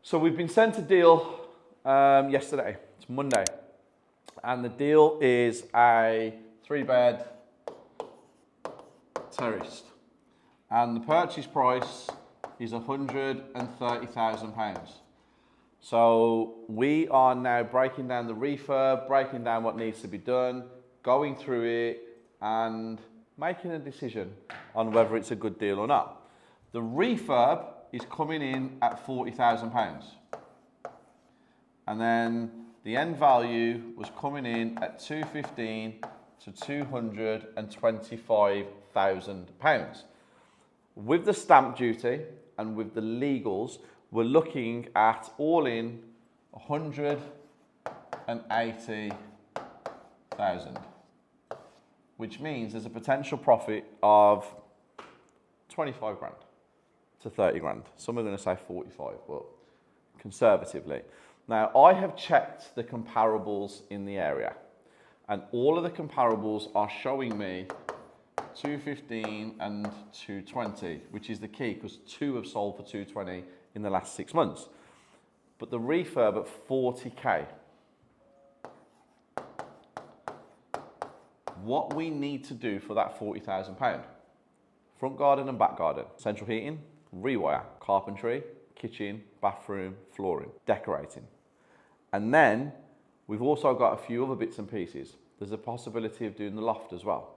So we've been sent a deal yesterday. It's Monday, and the deal is a 3-bed terraced, and the purchase price is £130,000. So we are now breaking down the refurb, breaking down what needs to be done, going through it, and making a decision on whether it's a good deal or not. The refurb is coming in at £40,000. And then the end value was coming in at £215,000 to £225,000. With the stamp duty and with the legals, we're looking at all in £180,000, which means there's a potential profit of 25 grand to 30 grand. Some are going to say 45, but conservatively. Now, I have checked the comparables in the area, and all of the comparables are showing me 215 and 220, which is the key because 2 have sold for 220 in the last 6 months. But the refurb at 40k. What we need to do for that £40,000, front garden and back garden, central heating, rewire, carpentry, kitchen, bathroom, flooring, decorating. And then we've also got a few other bits and pieces. There's a possibility of doing the loft as well.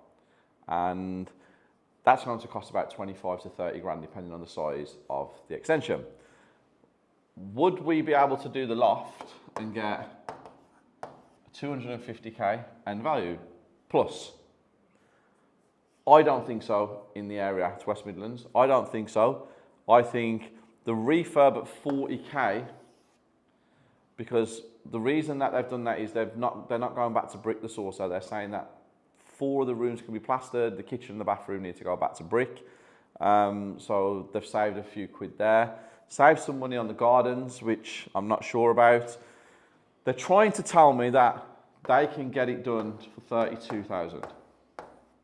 And that's going to cost about 25 to 30 grand depending on the size of the extension. Would we be able to do the loft and get 250k end value plus? I don't think so in the area. It's West Midlands. I don't think so. I think the refurb at 40k, because the reason that they've done that is they're not going back to brick the saucer. They're saying that 4 of the rooms can be plastered, the kitchen and the bathroom need to go back to brick. So they've saved a few quid there. Saved some money on the gardens, which I'm not sure about. They're trying to tell me that they can get it done for 32,000.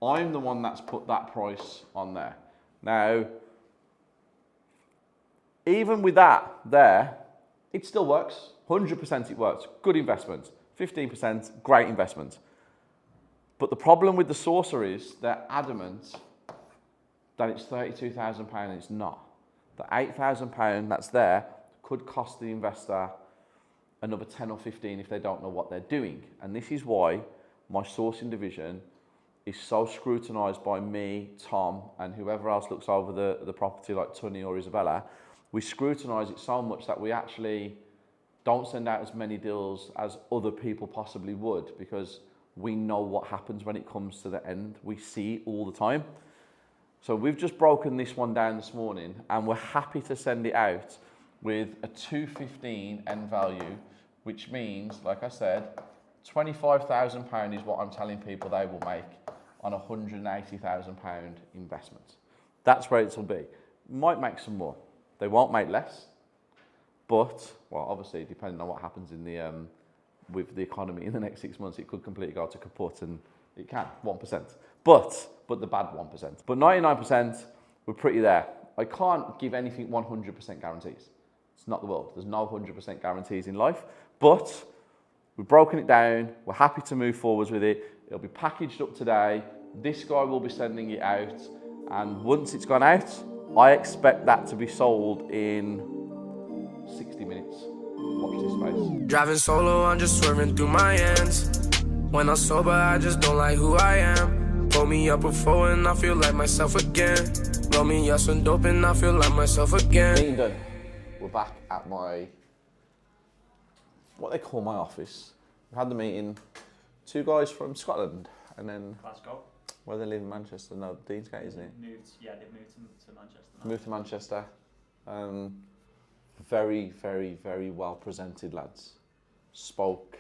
I'm the one that's put that price on there. Now, even with that there, it still works. 100% it works. Good investment. 15%, great investment. But the problem with the saucer is they're adamant that it's £32,000 and it's not. The £8,000 that's there could cost the investor another 10 or 15 if they don't know what they're doing. And this is why my sourcing division is so scrutinised by me, Tom, and whoever else looks over the property like Tony or Isabella. We scrutinise it so much that we actually don't send out as many deals as other people possibly would, because we know what happens when it comes to the end. We see it all the time. So we've just broken this one down this morning and we're happy to send it out with a 215 end value, which means, like I said, £25,000 is what I'm telling people they will make on a £180,000 investment. That's where it'll be. Might make some more. They won't make less, but, well, obviously, depending on what happens in the with the economy in the next 6 months, it could completely go to kaput, and it can, 1%. But the bad 1%. But 99%, we're pretty there. I can't give anything 100% guarantees. It's not the world. There's no 100% guarantees in life, but we've broken it down. We're happy to move forwards with it. It'll be packaged up today. This guy will be sending it out, and once it's gone out, I expect that to be sold in 60 minutes. Watch this space. Driving solo, I'm just swerving through my ends. When I'm sober, I just don't like who I am. Pull me up before and I feel like myself again. Blow me up some dope and I feel like myself again. Being done. We're back at what they call my office. We had the meeting. 2 guys from Scotland, and then Glasgow. where they live in Manchester. No, Deansgate, isn't it? They've moved to Manchester now. Moved to Manchester. Very, very, very well presented lads. Spoke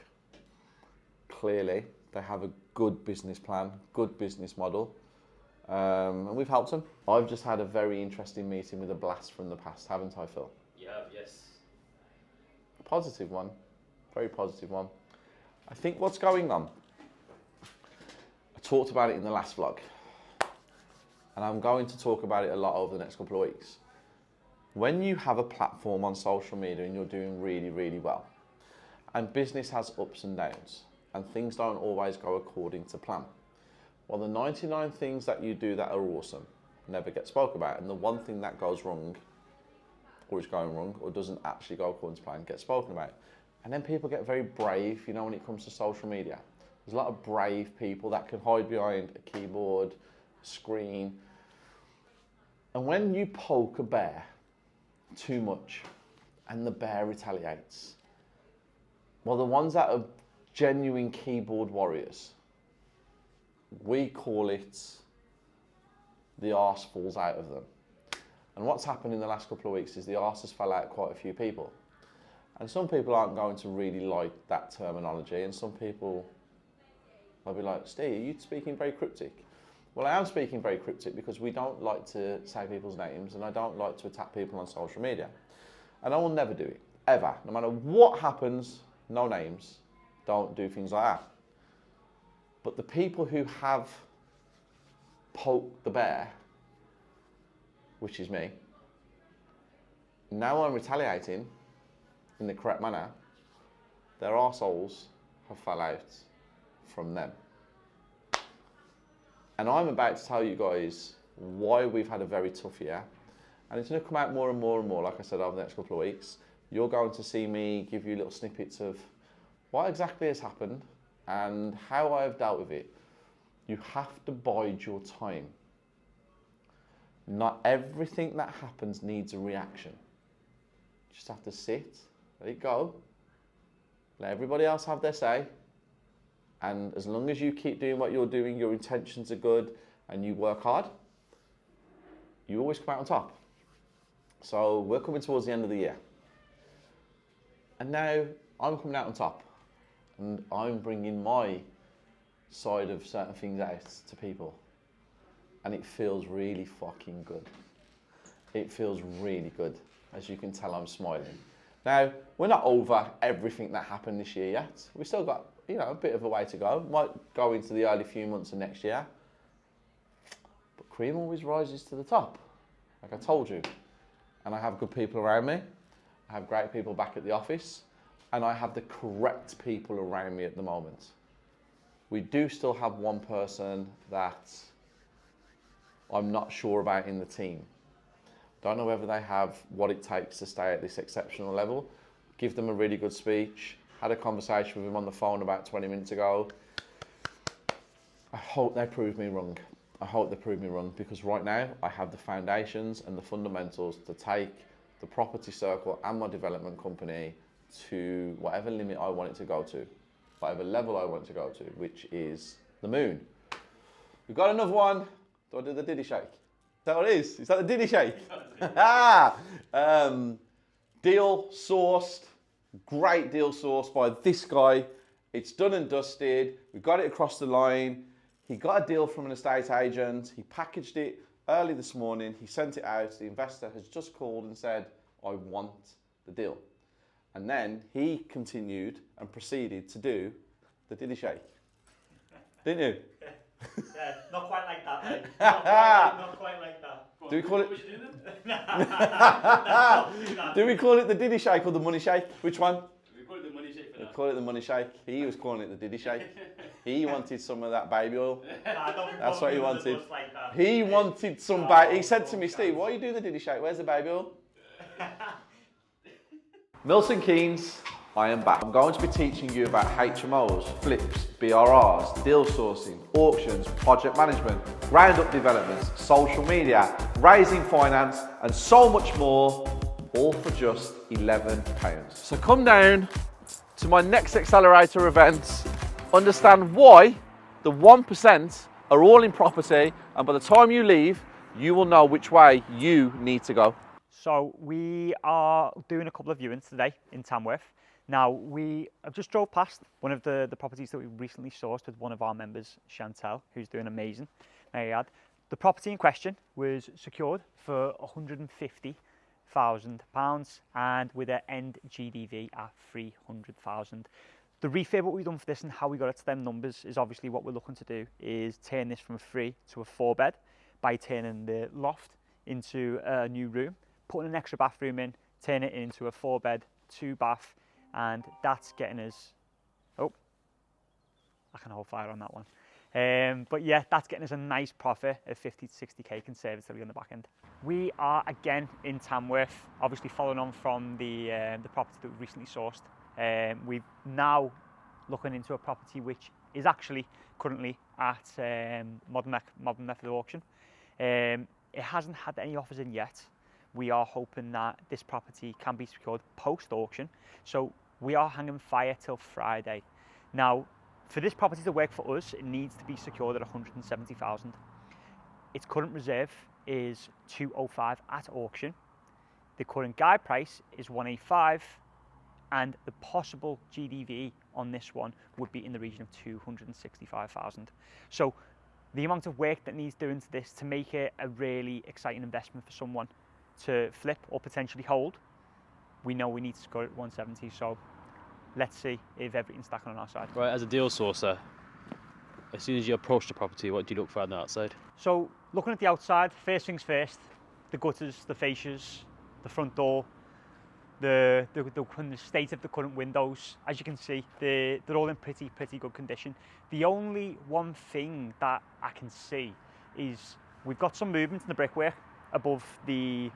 clearly. They have a good business plan, good business model, and we've helped them. I've just had a very interesting meeting with a blast from the past, haven't I, Phil? Yeah, yes. A positive one, very positive one. I think what's going on, I talked about it in the last vlog, and I'm going to talk about it a lot over the next couple of weeks. When you have a platform on social media and you're doing really, really well, and business has ups and downs, and things don't always go according to plan, well, the 99 things that you do that are awesome never get spoke about, and the one thing that goes wrong, or is going wrong, or doesn't actually go according to plan, gets spoken about. And then people get very brave, you know, when it comes to social media. There's a lot of brave people that can hide behind a keyboard, screen. And when you poke a bear too much and the bear retaliates, well, the ones that are genuine keyboard warriors, we call it the arse falls out of them. And what's happened in the last couple of weeks is the arse has fell out of quite a few people. And some people aren't going to really like that terminology, and some people will be like, Steve, are you speaking very cryptic? Well, I am speaking very cryptic because we don't like to say people's names, and I don't like to attack people on social media. And I will never do it, ever. No matter what happens, no names, don't do things like that. But the people who have poked the bear, which is me, now I'm retaliating in the correct manner, their arseholes have fell out from them. And I'm about to tell you guys why we've had a very tough year. And it's going to come out more and more and more, like I said, over the next couple of weeks. You're going to see me give you little snippets of what exactly has happened and how I have dealt with it. You have to bide your time. Not everything that happens needs a reaction. You just have to sit, let it go, let everybody else have their say, and as long as you keep doing what you're doing, your intentions are good, and you work hard, you always come out on top. So we're coming towards the end of the year. And now I'm coming out on top, and I'm bringing my side of certain things out to people. And it feels really fucking good. It feels really good. As you can tell, I'm smiling. Now, we're not over everything that happened this year yet. We've still got, you know, a bit of a way to go. Might go into the early few months of next year. But cream always rises to the top, like I told you. And I have good people around me. I have great people back at the office. And I have the correct people around me at the moment. We do still have one person that I'm not sure about in the team. Don't know whether they have what it takes to stay at this exceptional level. Give them a really good speech. Had a conversation with him on the phone about 20 minutes ago. I hope they prove me wrong. I hope they prove me wrong, because right now I have the foundations and the fundamentals to take the property circle and my development company to whatever limit I want it to go to, whatever level I want it to go to, which is the moon. We've got another one. Do I do the diddy shake? Is that what it is? Is that the diddy shake? Deal sourced, great deal sourced by this guy. It's done and dusted. We got it across the line. He got a deal from an estate agent. He packaged it early this morning. He sent it out. The investor has just called and said, I want the deal. And then he continued and proceeded to do the diddy shake. Didn't you? Yeah, not quite like that, mate. Not quite like that. Do we call it? What was you doing then? Do we call it the diddy shake or the money shake? Which one? We call it the money shake for We that. call it the money shake. He was calling it the diddy shake. He wanted some of that baby oil. That's what he wanted. Like that. He wanted some baby. He said to me, Steve, why are you doing the diddy shake? Where's the baby oil? Milton Keynes, I am back. I'm going to be teaching you about HMOs, flips, BRRs, deal sourcing, auctions, project management, ground up developments, social media, raising finance, and so much more, all for just £11. So come down to my next Accelerator event, understand why the 1% are all in property, and by the time you leave, you will know which way you need to go. So we are doing a couple of viewings today in Tamworth. Now, we have just drove past one of the properties that we recently sourced with one of our members, Chantel, who's doing amazing. The property in question was secured for £150,000 and with an end GDV at 300,000. The refurb what we've done for this and how we got it to them numbers is obviously what we're looking to do is turn this from a 3 to a 4 bed by turning the loft into a new room, putting an extra bathroom in, turn it into a 4-bed, 2-bath, and that's getting us, oh, I can hold fire on that one. But yeah, that's getting us a nice profit of 50 to 60k conservatively on the back end. We are again in Tamworth, obviously following on from the property that we recently sourced. We've now looking into a property which is actually currently at modern method auction. It hasn't had any offers in yet. We are hoping that this property can be secured post-auction. So we are hanging fire till Friday. Now, for this property to work for us, it needs to be secured at 170,000. Its current reserve is 205 at auction. The current guide price is 185, and the possible GDV on this one would be in the region of 265,000. So the amount of work that needs doing to this to make it a really exciting investment for someone to flip or potentially hold, we know we need to score at 170. So let's see if everything's stacking on our side. Right, as a deal sourcer, as soon as you approach the property, what do you look for on the outside? So looking at the outside, first things first, the gutters, the fascias, the front door, the state of the current windows. As you can see, they're all in pretty good condition. The only one thing that I can see is we've got some movement in the brickwork above the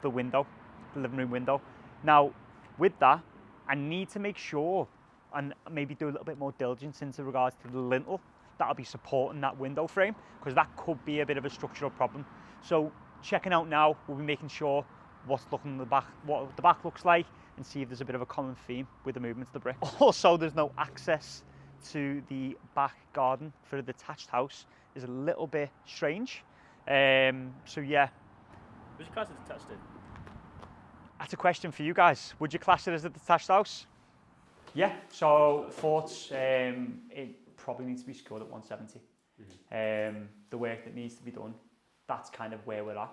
window, the living room window. Now, with that, I need to make sure and maybe do a little bit more diligence into regards to the lintel that'll be supporting that window frame, because that could be a bit of a structural problem. So checking out now, we'll be making sure what's looking in the back, what the back looks like, and see if there's a bit of a common theme with the movement of the brick. Also, there's no access to the back garden for a detached house. Is a little bit strange. So yeah. Which class is attached in? That's a question for you guys. Would you class it as a detached house? Yeah, so thoughts, it probably needs to be secured at 170. The work that needs to be done, that's kind of where we're at.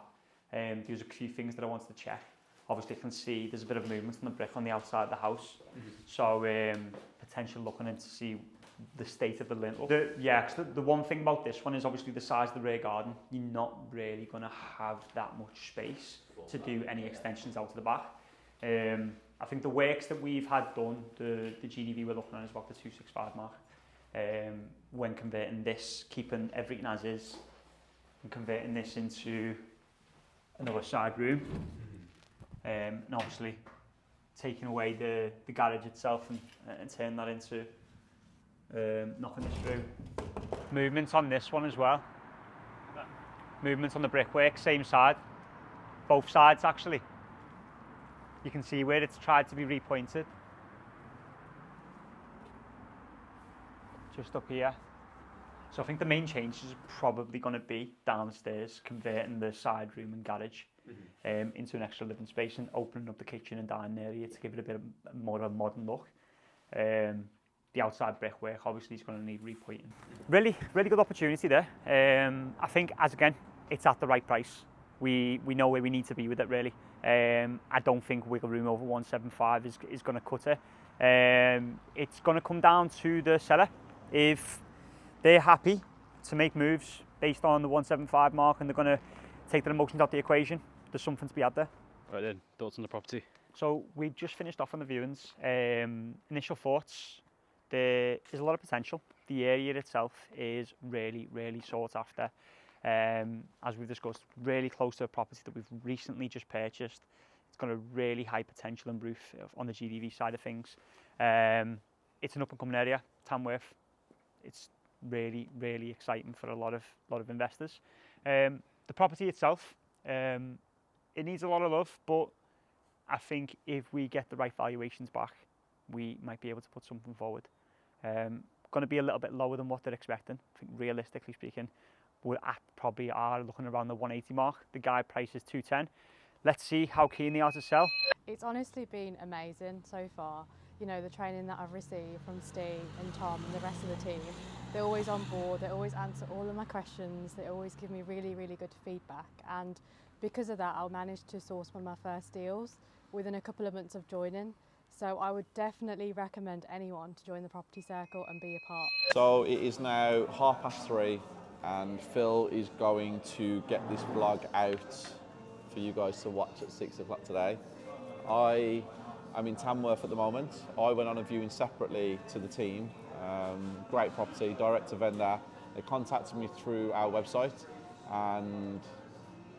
There's a few things that I wanted to check. Obviously, I can see there's a bit of movement on the brick on the outside of the house. So potential looking in to see the state of the lintel. The one thing about this one is obviously the size of the rear garden. You're not really going to have that much space to do any extensions out to the back. I think the works that we've had done, the GDV we're looking at is about the 265 mark. When converting this, keeping everything as is, and converting this into another side room, and obviously taking away the garage itself and turning that into knocking this through. Movements on this one as well. Movements on the brickwork, same side, both sides actually. You can see where it's tried to be repointed. Just up here. So I think the main change is probably going to be downstairs, converting the side room and garage into an extra living space and opening up the kitchen and dining area to give it a bit more of a modern look. The outside brickwork obviously is going to need repointing. Really good opportunity there. I think again, it's at the right price. We know where we need to be with it really. I don't think wiggle room over 175 is going to cut it. It's going to come down to the seller. If they're happy to make moves based on the 175 mark and they're going to take their emotions out the equation, there's something to be had there. Right then, thoughts on the property? So we just finished off on the viewings. Initial thoughts, there is a lot of potential. The area itself is really sought after. As we've discussed, really close to a property that we've recently just purchased. It's got a really high potential and roof on the GDV side of things. It's an up and coming area, Tamworth. It's really exciting for a lot of investors. The property itself, it needs a lot of love, but I think if we get the right valuations back, we might be able to put something forward. Going to be a little bit lower than what they're expecting. I think realistically speaking, we probably are looking around the 180 mark. The guide price is 210. Let's see how keen they are to sell. It's honestly been amazing so far. You know, the training that I've received from Steve and Tom and the rest of the team, they're always on board, they always answer all of my questions, they always give me really good feedback, and because of that I managed to source one of my first deals within a couple of months of joining. So I would definitely recommend anyone to join the Property Circle and be a part. So it is now 3:30 and Phil is going to get this vlog out for you guys to watch at 6 o'clock today. I am in Tamworth at the moment. I went on a viewing separately to the team. Great property, direct to vendor. They contacted me through our website, and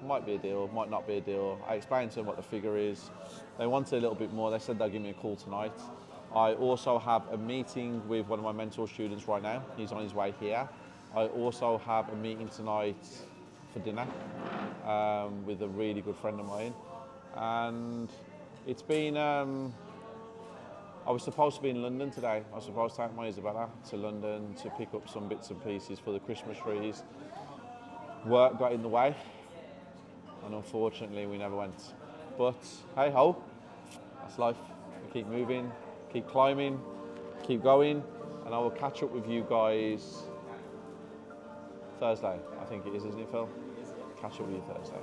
might be a deal, might not be a deal. I explained to them what the figure is. They wanted a little bit more. They said they'll give me a call tonight. I also have a meeting with one of my mentor students right now. He's on his way here. I also have a meeting tonight for dinner with a really good friend of mine. And it's been, I was supposed to be in London today. I was supposed to take my Isabella to London to pick up some bits and pieces for the Christmas trees. Work got in the way, and unfortunately we never went. But hey ho, that's life. We keep moving, keep climbing, keep going, and I will catch up with you guys Thursday. I think it is, isn't it, Phil? Catch up with you Thursday.